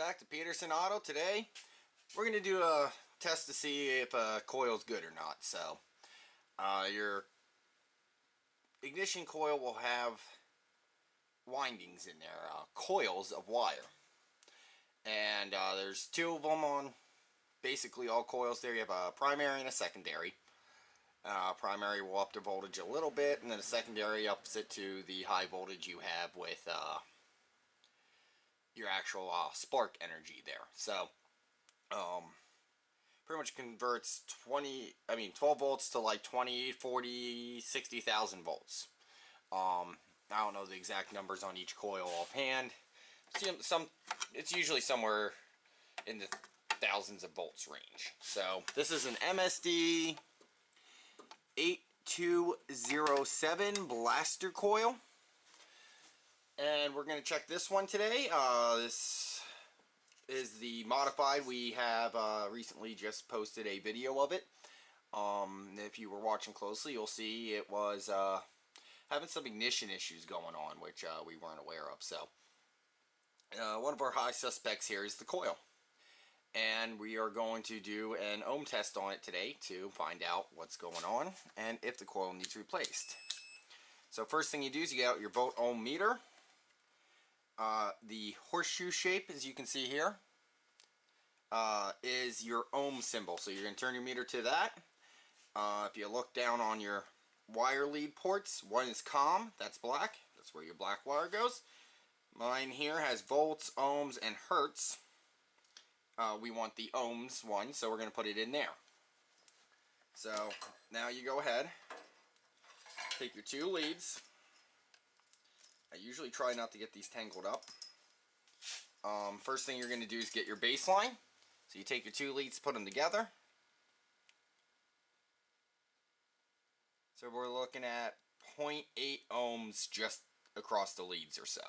back to Peterson Auto. Today we're going to do a test to see if a coil's good or not. So your ignition coil will have windings in there, coils of wire, and there's two of them on basically all coils there. You have a primary and a secondary. Primary will up the voltage a little bit, and then a secondary ups it to the high voltage you have with your actual spark energy there. So pretty much converts 12 volts to like 20, 40, 60,000 volts. I don't know the exact numbers on each coil offhand. It's usually somewhere in the thousands of volts range. So this is an MSD 8207 blaster coil, and we're going to check this one today. This is the modified. We have recently just posted a video of it. If you were watching closely, you'll see it was having some ignition issues going on, which we weren't aware of. So one of our high suspects here is the coil, and we are going to do an ohm test on it today to find out what's going on and if the coil needs replaced. So first thing you do is you get out your volt ohm meter. The horseshoe shape, as you can see here, is your ohm symbol. So you're going to turn your meter to that. If you look down on your wire lead ports, one is COM, that's black. That's where your black wire goes. Mine here has volts, ohms, and hertz. We want the ohms one, so we're going to put it in there. So now you go ahead, take your two leads. I usually try not to get these tangled up. First thing you're going to do is get your baseline. So you take your two leads, put them together. So we're looking at 0.8 ohms just across the leads or so.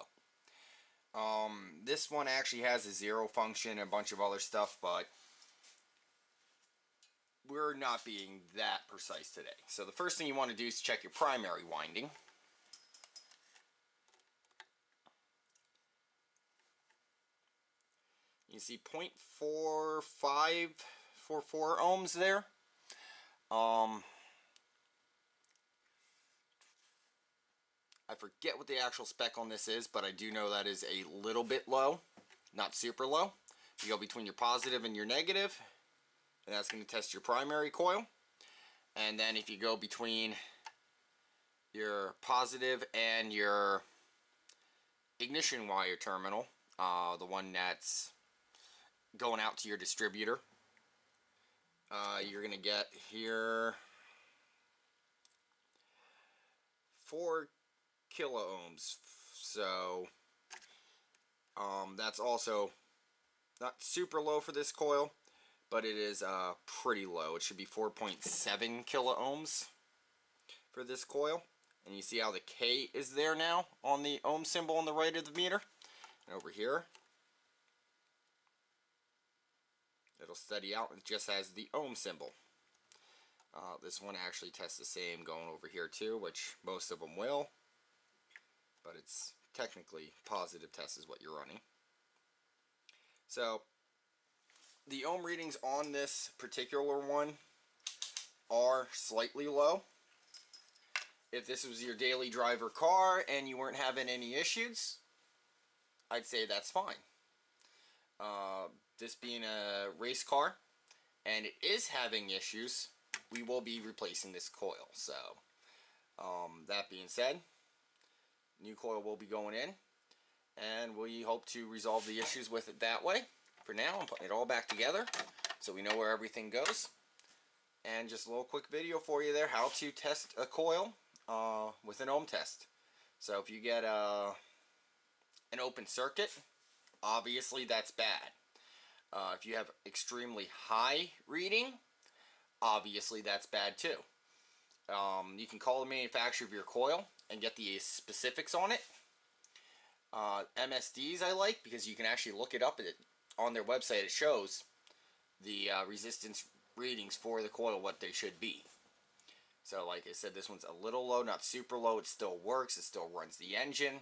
This one actually has a zero function and a bunch of other stuff, but we're not being that precise today. So the first thing you want to do is check your primary winding. You see 0.4544 ohms there. I forget what the actual spec on this is, but I do know that is a little bit low, not super low. You go between your positive and your negative, and that's going to test your primary coil. And then if you go between your positive and your ignition wire terminal, the one that's going out to your distributor, you're going to get here 4 kilo ohms. So that's also not super low for this coil, but it is pretty low. It should be 4.7 kilo ohms for this coil. And you see how the K is there now on the ohm symbol on the right of the meter. And over here, it'll steady out. It just has the ohm symbol. This one actually tests the same going over here too, which most of them will. But it's technically positive test is what you're running. So the ohm readings on this particular one are slightly low. If this was your daily driver car and you weren't having any issues, I'd say that's fine. This being a race car and it is having issues, we will be replacing this coil. So that being said, new coil will be going in, and we hope to resolve the issues with it that way. For now, I'm putting it all back together so we know where everything goes. And just a little quick video for you there, how to test a coil with an ohm test. So if you get an open circuit, obviously that's bad. If you have extremely high reading, obviously that's bad too. You can call the manufacturer of your coil and get the specifics on it. MSDs I like because you can actually look it up on their website. It shows the resistance readings for the coil, what they should be. So like I said, this one's a little low, not super low. It still works. It still runs the engine.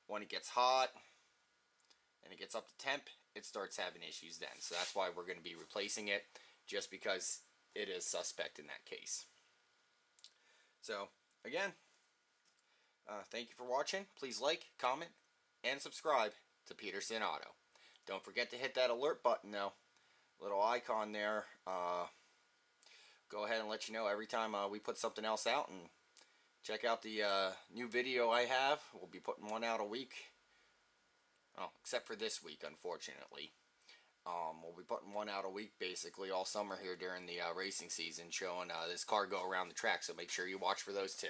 When it gets hot and it gets up to temp, it starts having issues then. So that's why we're going to be replacing it, just because it is suspect in that case. So again, thank you for watching. Please like, comment, and subscribe to Peterson Auto. Don't forget to hit that alert button though. Little icon there. Go ahead and let you know every time we put something else out, and check out the new video I have. We'll be putting one out a week. Oh, except for this week, unfortunately. We'll be putting one out a week basically all summer here during the racing season, showing this car go around the track, so make sure you watch for those too.